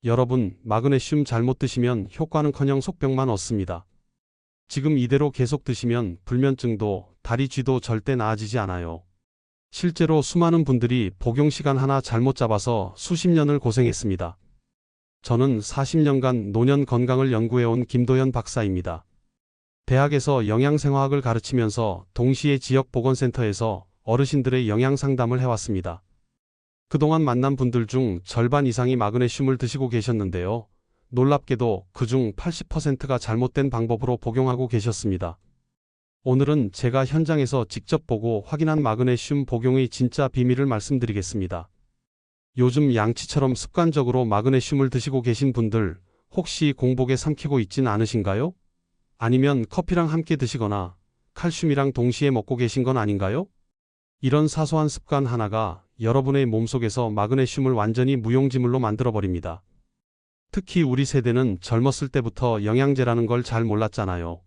여러분, 마그네슘 잘못 드시면 효과는커녕 속병만 얻습니다. 지금 이대로 계속 드시면 불면증도 다리 쥐도 절대 나아지지 않아요. 실제로 수많은 분들이 복용 시간 하나 잘못 잡아서 수십 년을 고생했습니다. 저는 40년간 노년 건강을 연구해온 김도현 박사입니다. 대학에서 영양생화학을 가르치면서 동시에 지역보건센터에서 어르신들의 영양 상담을 해왔습니다. 그동안 만난 분들 중 절반 이상이 마그네슘을 드시고 계셨는데요. 놀랍게도 그중 80%가 잘못된 방법으로 복용하고 계셨습니다. 오늘은 제가 현장에서 직접 보고 확인한 마그네슘 복용의 진짜 비밀을 말씀드리겠습니다. 요즘 양치처럼 습관적으로 마그네슘을 드시고 계신 분들 혹시 공복에 삼키고 있진 않으신가요? 아니면 커피랑 함께 드시거나 칼슘이랑 동시에 먹고 계신 건 아닌가요? 이런 사소한 습관 하나가 여러분의 몸속에서 마그네슘을 완전히 무용지물로 만들어버립니다. 특히 우리 세대는 젊었을 때부터 영양제라는 걸 잘 몰랐잖아요.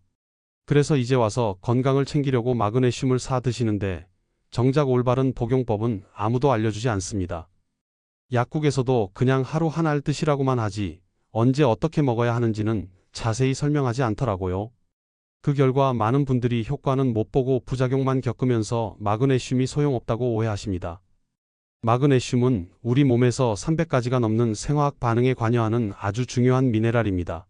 그래서 이제 와서 건강을 챙기려고 마그네슘을 사 드시는데 정작 올바른 복용법은 아무도 알려주지 않습니다. 약국에서도 그냥 하루 한 알 드시라고만 하지 언제 어떻게 먹어야 하는지는 자세히 설명하지 않더라고요. 그 결과 많은 분들이 효과는 못 보고 부작용만 겪으면서 마그네슘이 소용없다고 오해하십니다. 마그네슘은 우리 몸에서 300가지가 넘는 생화학 반응에 관여하는 아주 중요한 미네랄입니다.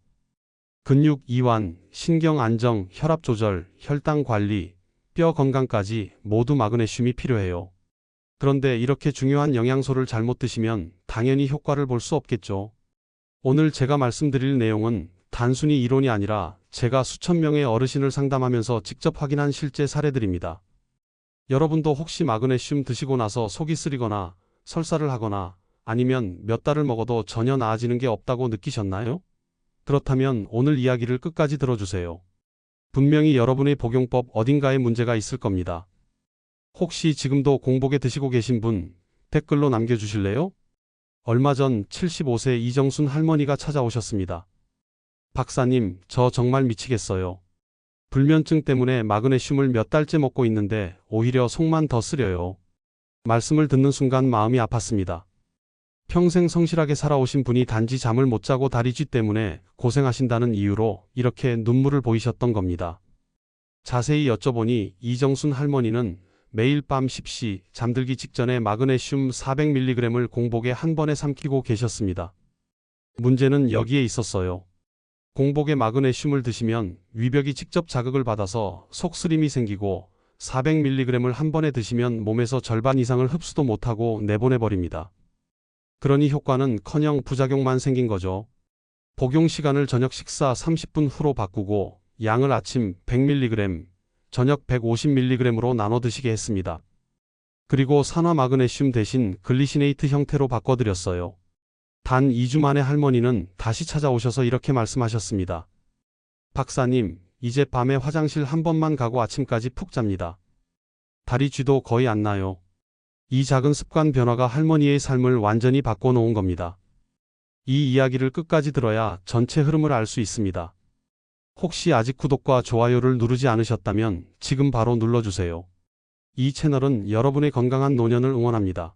근육 이완, 신경 안정, 혈압 조절, 혈당 관리, 뼈 건강까지 모두 마그네슘이 필요해요. 그런데 이렇게 중요한 영양소를 잘못 드시면 당연히 효과를 볼 수 없겠죠. 오늘 제가 말씀드릴 내용은 단순히 이론이 아니라 제가 수천 명의 어르신을 상담하면서 직접 확인한 실제 사례들입니다. 여러분도 혹시 마그네슘 드시고 나서 속이 쓰리거나 설사를 하거나 아니면 몇 달을 먹어도 전혀 나아지는 게 없다고 느끼셨나요? 그렇다면 오늘 이야기를 끝까지 들어주세요. 분명히 여러분의 복용법 어딘가에 문제가 있을 겁니다. 혹시 지금도 공복에 드시고 계신 분 댓글로 남겨주실래요? 얼마 전 75세 이정순 할머니가 찾아오셨습니다. 박사님, 저 정말 미치겠어요. 불면증 때문에 마그네슘을 몇 달째 먹고 있는데 오히려 속만 더 쓰려요. 말씀을 듣는 순간 마음이 아팠습니다. 평생 성실하게 살아오신 분이 단지 잠을 못 자고 다리 쥐 때문에 고생하신다는 이유로 이렇게 눈물을 보이셨던 겁니다. 자세히 여쭤보니 이정순 할머니는 매일 밤 10시 잠들기 직전에 마그네슘 400mg을 공복에 한 번에 삼키고 계셨습니다. 문제는 여기에 있었어요. 공복에 마그네슘을 드시면 위벽이 직접 자극을 받아서 속쓰림이 생기고 400mg을 한 번에 드시면 몸에서 절반 이상을 흡수도 못하고 내보내버립니다. 그러니 효과는커녕 부작용만 생긴 거죠. 복용 시간을 저녁 식사 30분 후로 바꾸고 양을 아침 100mg, 저녁 150mg으로 나눠 드시게 했습니다. 그리고 산화 마그네슘 대신 글리시네이트 형태로 바꿔드렸어요. 단 2주 만에 할머니는 다시 찾아오셔서 이렇게 말씀하셨습니다. 박사님, 이제 밤에 화장실 한 번만 가고 아침까지 푹 잡니다. 다리 쥐도 거의 안 나요. 이 작은 습관 변화가 할머니의 삶을 완전히 바꿔놓은 겁니다. 이 이야기를 끝까지 들어야 전체 흐름을 알 수 있습니다. 혹시 아직 구독과 좋아요를 누르지 않으셨다면 지금 바로 눌러주세요. 이 채널은 여러분의 건강한 노년을 응원합니다.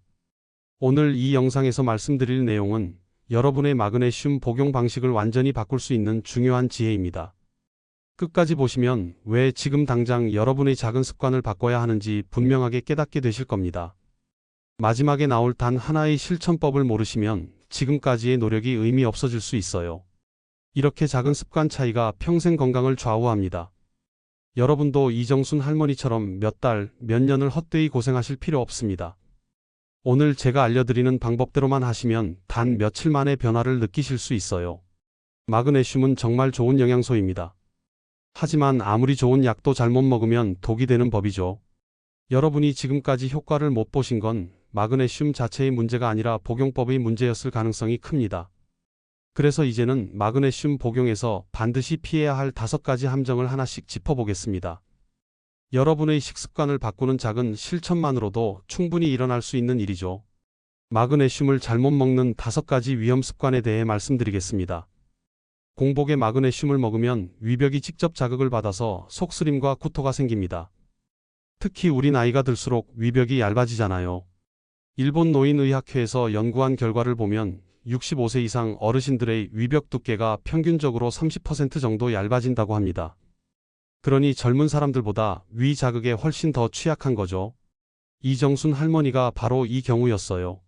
오늘 이 영상에서 말씀드릴 내용은 여러분의 마그네슘 복용 방식을 완전히 바꿀 수 있는 중요한 지혜입니다. 끝까지 보시면 왜 지금 당장 여러분의 작은 습관을 바꿔야 하는지 분명하게 깨닫게 되실 겁니다. 마지막에 나올 단 하나의 실천법을 모르시면 지금까지의 노력이 의미 없어질 수 있어요. 이렇게 작은 습관 차이가 평생 건강을 좌우합니다. 여러분도 이정순 할머니처럼 몇 달, 몇 년을 헛되이 고생하실 필요 없습니다. 오늘 제가 알려드리는 방법대로만 하시면 단 며칠 만에 변화를 느끼실 수 있어요. 마그네슘은 정말 좋은 영양소입니다. 하지만 아무리 좋은 약도 잘못 먹으면 독이 되는 법이죠. 여러분이 지금까지 효과를 못 보신 건 마그네슘 자체의 문제가 아니라 복용법의 문제였을 가능성이 큽니다. 그래서 이제는 마그네슘 복용에서 반드시 피해야 할 5가지 함정을 하나씩 짚어보겠습니다. 여러분의 식습관을 바꾸는 작은 실천만으로도 충분히 일어날 수 있는 일이죠. 마그네슘을 잘못 먹는 5가지 위험 습관에 대해 말씀드리겠습니다. 공복에 마그네슘을 먹으면 위벽이 직접 자극을 받아서 속쓰림과 구토가 생깁니다. 특히 우리 나이가 들수록 위벽이 얇아지잖아요. 일본 노인의학회에서 연구한 결과를 보면 65세 이상 어르신들의 위벽 두께가 평균적으로 30% 정도 얇아진다고 합니다. 그러니 젊은 사람들보다 위 자극에 훨씬 더 취약한 거죠. 이정순 할머니가 바로 이 경우였어요.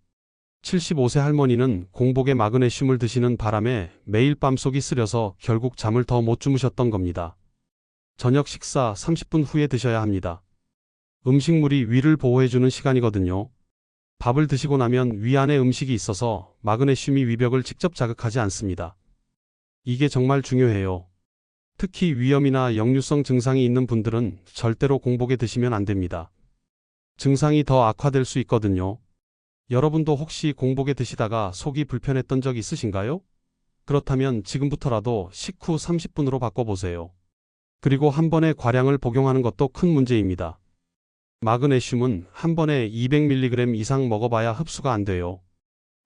75세 할머니는 공복에 마그네슘을 드시는 바람에 매일 밤속이 쓰려서 결국 잠을 더 못 주무셨던 겁니다. 저녁 식사 30분 후에 드셔야 합니다. 음식물이 위를 보호해주는 시간이거든요. 밥을 드시고 나면 위 안에 음식이 있어서 마그네슘이 위벽을 직접 자극하지 않습니다. 이게 정말 중요해요. 특히 위염이나 역류성 증상이 있는 분들은 절대로 공복에 드시면 안 됩니다. 증상이 더 악화될 수 있거든요. 여러분도 혹시 공복에 드시다가 속이 불편했던 적 있으신가요? 그렇다면 지금부터라도 식후 30분으로 바꿔보세요. 그리고 한 번에 과량을 복용하는 것도 큰 문제입니다. 마그네슘은 한 번에 200mg 이상 먹어봐야 흡수가 안 돼요.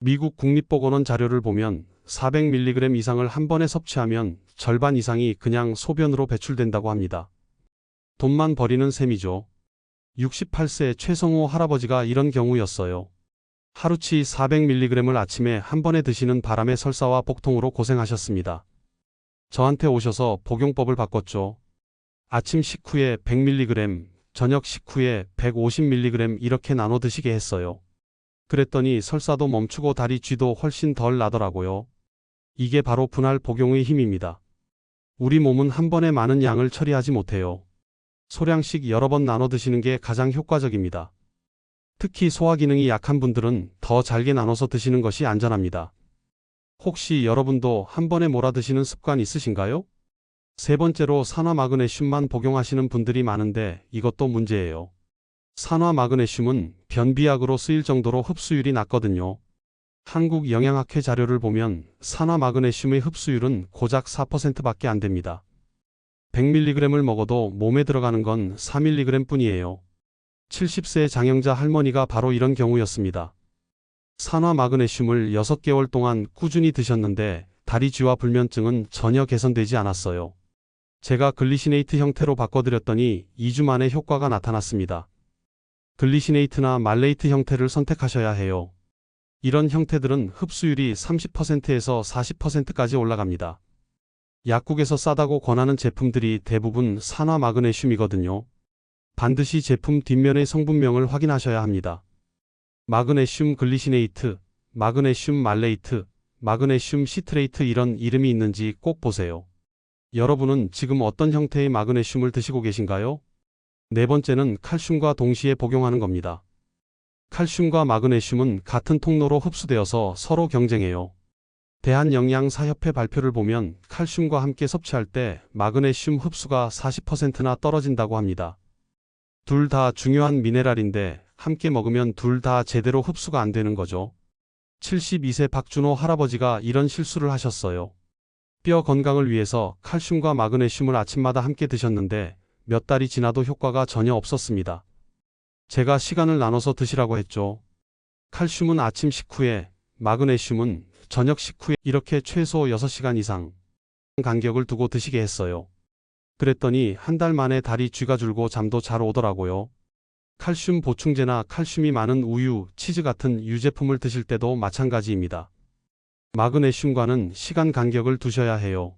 미국 국립보건원 자료를 보면 400mg 이상을 한 번에 섭취하면 절반 이상이 그냥 소변으로 배출된다고 합니다. 돈만 버리는 셈이죠. 68세 최성호 할아버지가 이런 경우였어요. 하루치 400mg을 아침에 한 번에 드시는 바람에 설사와 복통으로 고생하셨습니다. 저한테 오셔서 복용법을 바꿨죠. 아침 식후에 100mg, 저녁 식후에 150mg 이렇게 나눠 드시게 했어요. 그랬더니 설사도 멈추고 다리 쥐도 훨씬 덜 나더라고요. 이게 바로 분할 복용의 힘입니다. 우리 몸은 한 번에 많은 양을 처리하지 못해요. 소량씩 여러 번 나눠 드시는 게 가장 효과적입니다. 특히 소화 기능이 약한 분들은 더 잘게 나눠서 드시는 것이 안전합니다. 혹시 여러분도 한 번에 몰아 드시는 습관 있으신가요? 세 번째로 산화 마그네슘만 복용하시는 분들이 많은데 이것도 문제예요. 산화 마그네슘은 변비약으로 쓰일 정도로 흡수율이 낮거든요. 한국영양학회 자료를 보면 산화 마그네슘의 흡수율은 고작 4%밖에 안 됩니다. 100mg을 먹어도 몸에 들어가는 건 4mg 뿐이에요. 70세 장영자 할머니가 바로 이런 경우였습니다. 산화 마그네슘을 6개월 동안 꾸준히 드셨는데 다리 쥐와 불면증은 전혀 개선되지 않았어요. 제가 글리시네이트 형태로 바꿔드렸더니 2주 만에 효과가 나타났습니다. 글리시네이트나 말레이트 형태를 선택하셔야 해요. 이런 형태들은 흡수율이 30%에서 40%까지 올라갑니다. 약국에서 싸다고 권하는 제품들이 대부분 산화 마그네슘이거든요. 반드시 제품 뒷면의 성분명을 확인하셔야 합니다. 마그네슘 글리시네이트, 마그네슘 말레이트, 마그네슘 시트레이트 이런 이름이 있는지 꼭 보세요. 여러분은 지금 어떤 형태의 마그네슘을 드시고 계신가요? 네 번째는 칼슘과 동시에 복용하는 겁니다. 칼슘과 마그네슘은 같은 통로로 흡수되어서 서로 경쟁해요. 대한영양사협회 발표를 보면 칼슘과 함께 섭취할 때 마그네슘 흡수가 40%나 떨어진다고 합니다. 둘 다 중요한 미네랄인데 함께 먹으면 둘 다 제대로 흡수가 안 되는 거죠. 72세 박준호 할아버지가 이런 실수를 하셨어요. 뼈 건강을 위해서 칼슘과 마그네슘을 아침마다 함께 드셨는데 몇 달이 지나도 효과가 전혀 없었습니다. 제가 시간을 나눠서 드시라고 했죠. 칼슘은 아침 식후에, 마그네슘은 저녁 식후에 이렇게 최소 6시간 이상 간격을 두고 드시게 했어요. 그랬더니 한 달 만에 다리 쥐가 줄고 잠도 잘 오더라고요. 칼슘 보충제나 칼슘이 많은 우유, 치즈 같은 유제품을 드실 때도 마찬가지입니다. 마그네슘과는 시간 간격을 두셔야 해요.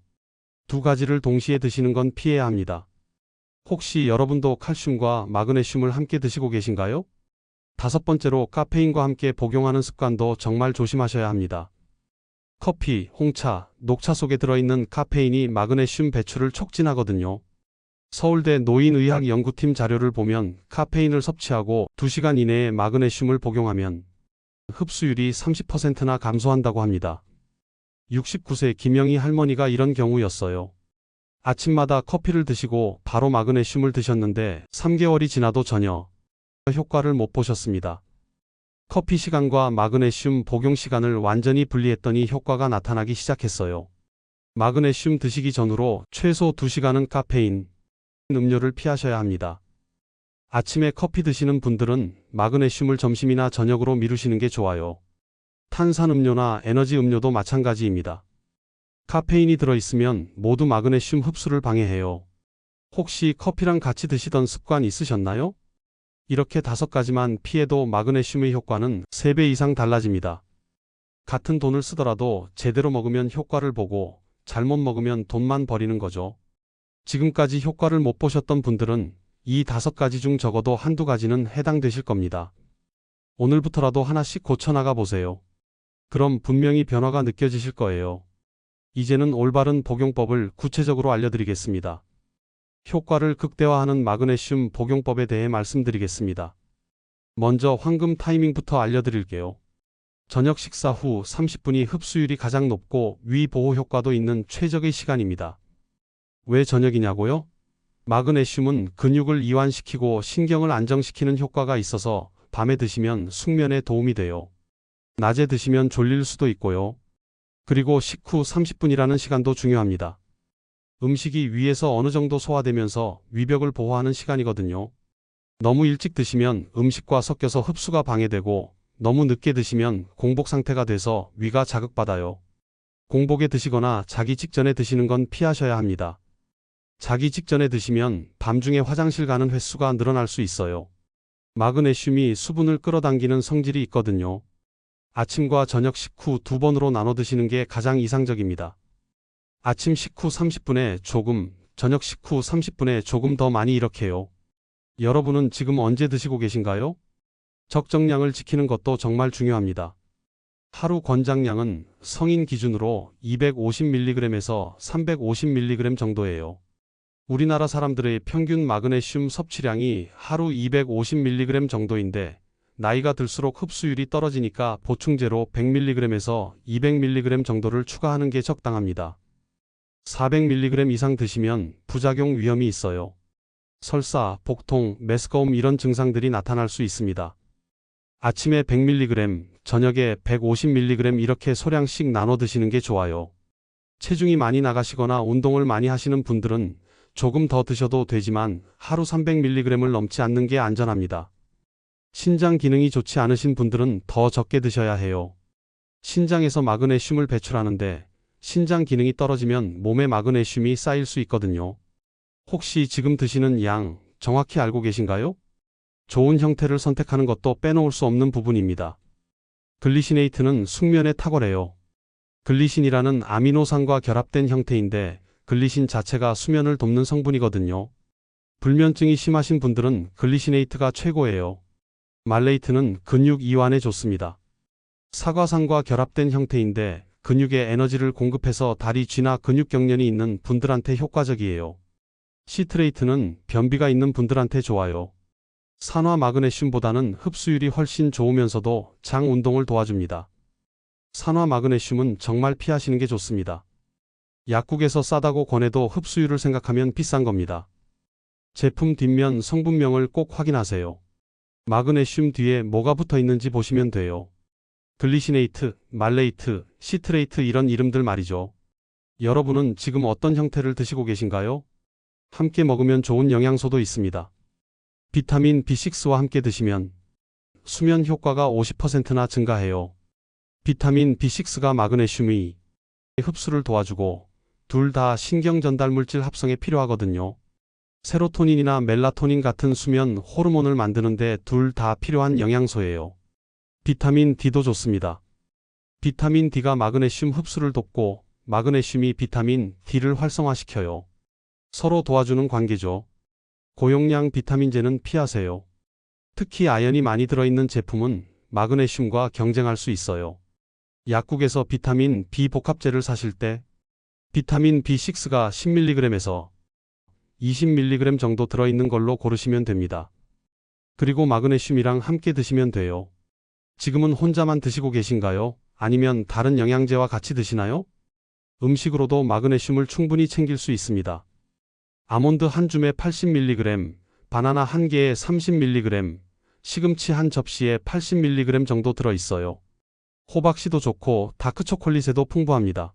두 가지를 동시에 드시는 건 피해야 합니다. 혹시 여러분도 칼슘과 마그네슘을 함께 드시고 계신가요? 다섯 번째로 카페인과 함께 복용하는 습관도 정말 조심하셔야 합니다. 커피, 홍차, 녹차 속에 들어있는 카페인이 마그네슘 배출을 촉진하거든요. 서울대 노인의학연구팀 자료를 보면 카페인을 섭취하고 2시간 이내에 마그네슘을 복용하면 흡수율이 30%나 감소한다고 합니다. 69세 김영희 할머니가 이런 경우였어요. 아침마다 커피를 드시고 바로 마그네슘을 드셨는데 3개월이 지나도 전혀 효과를 못 보셨습니다. 커피 시간과 마그네슘 복용 시간을 완전히 분리했더니 효과가 나타나기 시작했어요. 마그네슘 드시기 전후로 최소 2시간은 카페인 음료를 피하셔야 합니다. 아침에 커피 드시는 분들은 마그네슘을 점심이나 저녁으로 미루시는 게 좋아요. 탄산음료나 에너지 음료도 마찬가지입니다. 카페인이 들어있으면 모두 마그네슘 흡수를 방해해요. 혹시 커피랑 같이 드시던 습관 있으셨나요? 이렇게 5가지만 피해도 마그네슘의 효과는 3배 이상 달라집니다. 같은 돈을 쓰더라도 제대로 먹으면 효과를 보고 잘못 먹으면 돈만 버리는 거죠. 지금까지 효과를 못 보셨던 분들은 이 5가지 중 적어도 한두 가지는 해당되실 겁니다. 오늘부터라도 하나씩 고쳐나가 보세요. 그럼 분명히 변화가 느껴지실 거예요. 이제는 올바른 복용법을 구체적으로 알려드리겠습니다. 효과를 극대화하는 마그네슘 복용법에 대해 말씀드리겠습니다. 먼저 황금 타이밍부터 알려드릴게요. 저녁 식사 후 30분이 흡수율이 가장 높고 위 보호 효과도 있는 최적의 시간입니다. 왜 저녁이냐고요? 마그네슘은 근육을 이완시키고 신경을 안정시키는 효과가 있어서 밤에 드시면 숙면에 도움이 돼요. 낮에 드시면 졸릴 수도 있고요. 그리고 식후 30분이라는 시간도 중요합니다. 음식이 위에서 어느 정도 소화되면서 위벽을 보호하는 시간이거든요. 너무 일찍 드시면 음식과 섞여서 흡수가 방해되고 너무 늦게 드시면 공복 상태가 돼서 위가 자극받아요. 공복에 드시거나 자기 직전에 드시는 건 피하셔야 합니다. 자기 직전에 드시면 밤중에 화장실 가는 횟수가 늘어날 수 있어요. 마그네슘이 수분을 끌어당기는 성질이 있거든요. 아침과 저녁 식후 2번으로 나눠 드시는 게 가장 이상적입니다. 아침 식후 30분에 조금, 저녁 식후 30분에 조금 더 많이 이렇게요. 여러분은 지금 언제 드시고 계신가요? 적정량을 지키는 것도 정말 중요합니다. 하루 권장량은 성인 기준으로 250mg에서 350mg 정도예요. 우리나라 사람들의 평균 마그네슘 섭취량이 하루 250mg 정도인데 나이가 들수록 흡수율이 떨어지니까 보충제로 100mg에서 200mg 정도를 추가하는 게 적당합니다. 400mg 이상 드시면 부작용 위험이 있어요. 설사, 복통, 메스꺼움 이런 증상들이 나타날 수 있습니다. 아침에 100mg, 저녁에 150mg 이렇게 소량씩 나눠 드시는 게 좋아요. 체중이 많이 나가시거나 운동을 많이 하시는 분들은 조금 더 드셔도 되지만 하루 300mg을 넘지 않는 게 안전합니다. 신장 기능이 좋지 않으신 분들은 더 적게 드셔야 해요. 신장에서 마그네슘을 배출하는데 신장 기능이 떨어지면 몸에 마그네슘이 쌓일 수 있거든요. 혹시 지금 드시는 양 정확히 알고 계신가요? 좋은 형태를 선택하는 것도 빼놓을 수 없는 부분입니다. 글리시네이트는 숙면에 탁월해요. 글리신이라는 아미노산과 결합된 형태인데 글리신 자체가 수면을 돕는 성분이거든요. 불면증이 심하신 분들은 글리시네이트가 최고예요. 말레이트는 근육 이완에 좋습니다. 사과산과 결합된 형태인데 근육에 에너지를 공급해서 다리 쥐나 근육 경련이 있는 분들한테 효과적이에요. 시트레이트는 변비가 있는 분들한테 좋아요. 산화 마그네슘보다는 흡수율이 훨씬 좋으면서도 장 운동을 도와줍니다. 산화 마그네슘은 정말 피하시는 게 좋습니다. 약국에서 싸다고 권해도 흡수율을 생각하면 비싼 겁니다. 제품 뒷면 성분명을 꼭 확인하세요. 마그네슘 뒤에 뭐가 붙어 있는지 보시면 돼요. 글리시네이트, 말레이트, 시트레이트 이런 이름들 말이죠. 여러분은 지금 어떤 형태를 드시고 계신가요? 함께 먹으면 좋은 영양소도 있습니다. 비타민 B6와 함께 드시면 수면 효과가 50%나 증가해요. 비타민 B6가 마그네슘의 흡수를 도와주고 둘 다 신경 전달 물질 합성에 필요하거든요. 세로토닌이나 멜라토닌 같은 수면 호르몬을 만드는데 둘 다 필요한 영양소예요. 비타민 D도 좋습니다. 비타민 D가 마그네슘 흡수를 돕고 마그네슘이 비타민 D를 활성화시켜요. 서로 도와주는 관계죠. 고용량 비타민제는 피하세요. 특히 아연이 많이 들어있는 제품은 마그네슘과 경쟁할 수 있어요. 약국에서 비타민 B 복합제를 사실 때 비타민 B6가 10mg에서 20mg 정도 들어있는 걸로 고르시면 됩니다. 그리고 마그네슘이랑 함께 드시면 돼요. 지금은 혼자만 드시고 계신가요? 아니면 다른 영양제와 같이 드시나요? 음식으로도 마그네슘을 충분히 챙길 수 있습니다. 아몬드 한 줌에 80mg, 바나나 한 개에 30mg, 시금치 한 접시에 80mg 정도 들어있어요. 호박씨도 좋고 다크초콜릿에도 풍부합니다.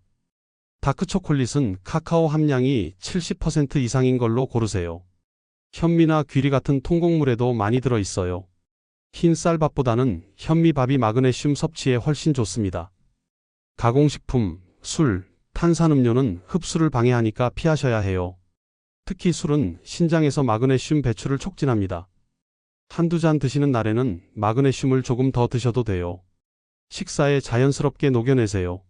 다크초콜릿은 카카오 함량이 70% 이상인 걸로 고르세요. 현미나 귀리 같은 통곡물에도 많이 들어있어요. 흰 쌀밥보다는 현미밥이 마그네슘 섭취에 훨씬 좋습니다. 가공식품, 술, 탄산음료는 흡수를 방해하니까 피하셔야 해요. 특히 술은 신장에서 마그네슘 배출을 촉진합니다. 한두 잔 드시는 날에는 마그네슘을 조금 더 드셔도 돼요. 식사에 자연스럽게 녹여내세요.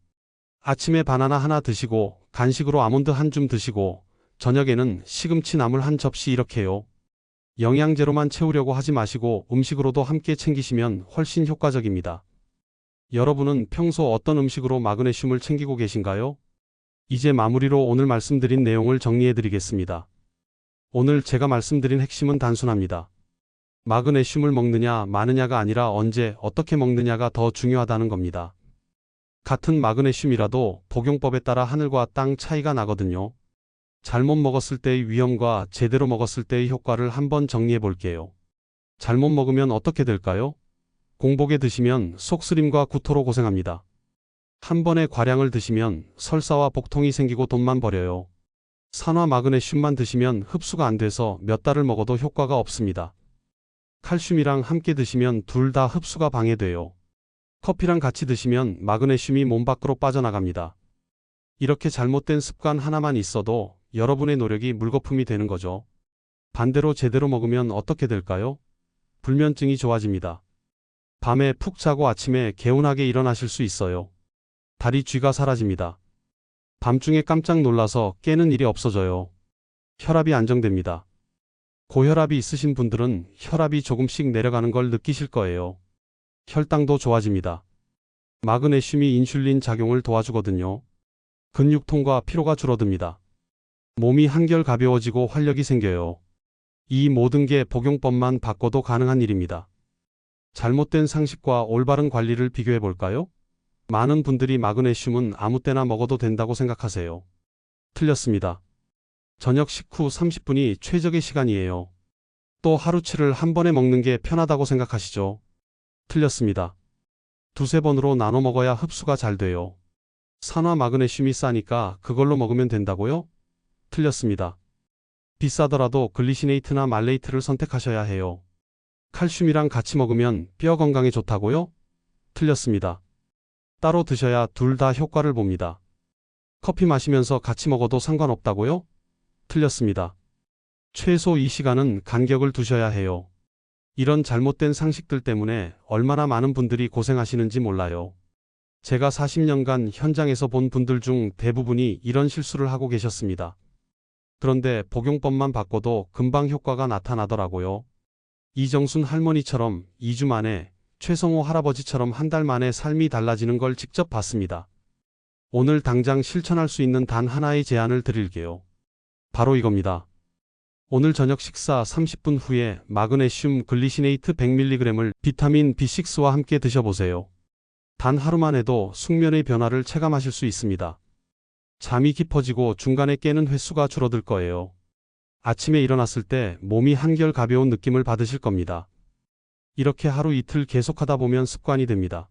아침에 바나나 하나 드시고 간식으로 아몬드 한 줌 드시고 저녁에는 시금치 나물 한 접시 이렇게요. 영양제로만 채우려고 하지 마시고 음식으로도 함께 챙기시면 훨씬 효과적입니다. 여러분은 평소 어떤 음식으로 마그네슘을 챙기고 계신가요? 이제 마무리로 오늘 말씀드린 내용을 정리해 드리겠습니다. 오늘 제가 말씀드린 핵심은 단순합니다. 마그네슘을 먹느냐 마느냐가 아니라 언제 어떻게 먹느냐가 더 중요하다는 겁니다. 같은 마그네슘이라도 복용법에 따라 하늘과 땅 차이가 나거든요. 잘못 먹었을 때의 위험과 제대로 먹었을 때의 효과를 한번 정리해 볼게요. 잘못 먹으면 어떻게 될까요? 공복에 드시면 속쓰림과 구토로 고생합니다. 한 번에 과량을 드시면 설사와 복통이 생기고 돈만 버려요. 산화 마그네슘만 드시면 흡수가 안 돼서 몇 달을 먹어도 효과가 없습니다. 칼슘이랑 함께 드시면 둘 다 흡수가 방해돼요. 커피랑 같이 드시면 마그네슘이 몸 밖으로 빠져나갑니다. 이렇게 잘못된 습관 하나만 있어도 여러분의 노력이 물거품이 되는 거죠. 반대로 제대로 먹으면 어떻게 될까요? 불면증이 좋아집니다. 밤에 푹 자고 아침에 개운하게 일어나실 수 있어요. 다리 쥐가 사라집니다. 밤중에 깜짝 놀라서 깨는 일이 없어져요. 혈압이 안정됩니다. 고혈압이 있으신 분들은 혈압이 조금씩 내려가는 걸 느끼실 거예요. 혈당도 좋아집니다. 마그네슘이 인슐린 작용을 도와주거든요. 근육통과 피로가 줄어듭니다. 몸이 한결 가벼워지고 활력이 생겨요. 이 모든 게 복용법만 바꿔도 가능한 일입니다. 잘못된 상식과 올바른 관리를 비교해 볼까요? 많은 분들이 마그네슘은 아무 때나 먹어도 된다고 생각하세요. 틀렸습니다. 저녁 식후 30분이 최적의 시간이에요. 또 하루치를 한 번에 먹는 게 편하다고 생각하시죠? 틀렸습니다. 두세 번으로 나눠 먹어야 흡수가 잘 돼요. 산화 마그네슘이 싸니까 그걸로 먹으면 된다고요? 틀렸습니다. 비싸더라도 글리시네이트나 말레이트를 선택하셔야 해요. 칼슘이랑 같이 먹으면 뼈 건강에 좋다고요? 틀렸습니다. 따로 드셔야 둘 다 효과를 봅니다. 커피 마시면서 같이 먹어도 상관없다고요? 틀렸습니다. 최소 이 시간은 간격을 두셔야 해요. 이런 잘못된 상식들 때문에 얼마나 많은 분들이 고생하시는지 몰라요. 제가 40년간 현장에서 본 분들 중 대부분이 이런 실수를 하고 계셨습니다. 그런데 복용법만 바꿔도 금방 효과가 나타나더라고요. 이정순 할머니처럼 2주 만에, 최성호 할아버지처럼 한 달 만에 삶이 달라지는 걸 직접 봤습니다. 오늘 당장 실천할 수 있는 단 하나의 제안을 드릴게요. 바로 이겁니다. 오늘 저녁 식사 30분 후에 마그네슘 글리시네이트 100mg을 비타민 B6와 함께 드셔보세요. 단 하루만 해도 숙면의 변화를 체감하실 수 있습니다. 잠이 깊어지고 중간에 깨는 횟수가 줄어들 거예요. 아침에 일어났을 때 몸이 한결 가벼운 느낌을 받으실 겁니다. 이렇게 하루 이틀 계속하다 보면 습관이 됩니다.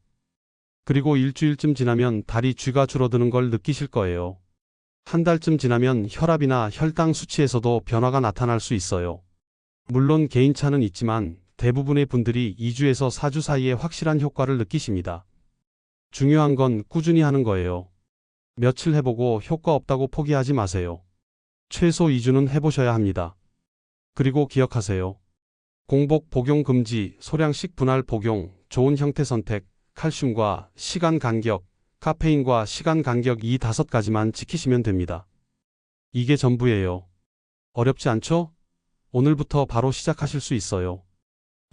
그리고 일주일쯤 지나면 다리 쥐가 줄어드는 걸 느끼실 거예요. 한 달쯤 지나면 혈압이나 혈당 수치에서도 변화가 나타날 수 있어요. 물론 개인차는 있지만 대부분의 분들이 2주에서 4주 사이에 확실한 효과를 느끼십니다. 중요한 건 꾸준히 하는 거예요. 며칠 해보고 효과 없다고 포기하지 마세요. 최소 2주는 해보셔야 합니다. 그리고 기억하세요. 공복 복용 금지, 소량씩 분할 복용, 좋은 형태 선택, 칼슘과 시간 간격, 카페인과 시간 간격 이 5가지만 지키시면 됩니다. 이게 전부예요. 어렵지 않죠? 오늘부터 바로 시작하실 수 있어요.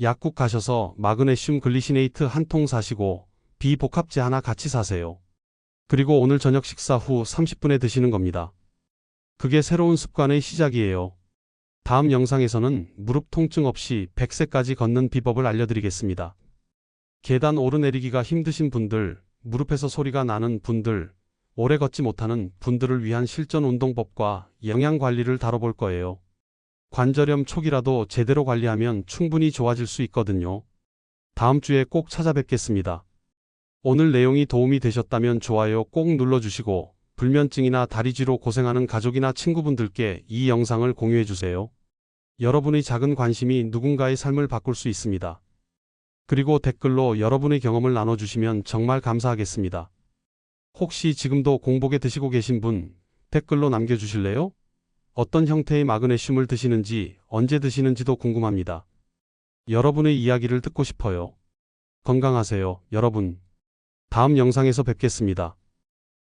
약국 가셔서 마그네슘 글리시네이트 한 통 사시고 비복합제 하나 같이 사세요. 그리고 오늘 저녁 식사 후 30분에 드시는 겁니다. 그게 새로운 습관의 시작이에요. 다음 영상에서는 무릎 통증 없이 100세까지 걷는 비법을 알려드리겠습니다. 계단 오르내리기가 힘드신 분들, 무릎에서 소리가 나는 분들, 오래 걷지 못하는 분들을 위한 실전 운동법과 영양 관리를 다뤄볼 거예요. 관절염 초기라도 제대로 관리하면 충분히 좋아질 수 있거든요. 다음 주에 꼭 찾아뵙겠습니다. 오늘 내용이 도움이 되셨다면 좋아요 꼭 눌러주시고 불면증이나 다리쥐로 고생하는 가족이나 친구분들께 이 영상을 공유해주세요. 여러분의 작은 관심이 누군가의 삶을 바꿀 수 있습니다. 그리고 댓글로 여러분의 경험을 나눠주시면 정말 감사하겠습니다. 혹시 지금도 공복에 드시고 계신 분 댓글로 남겨주실래요? 어떤 형태의 마그네슘을 드시는지 언제 드시는지도 궁금합니다. 여러분의 이야기를 듣고 싶어요. 건강하세요, 여러분. 다음 영상에서 뵙겠습니다.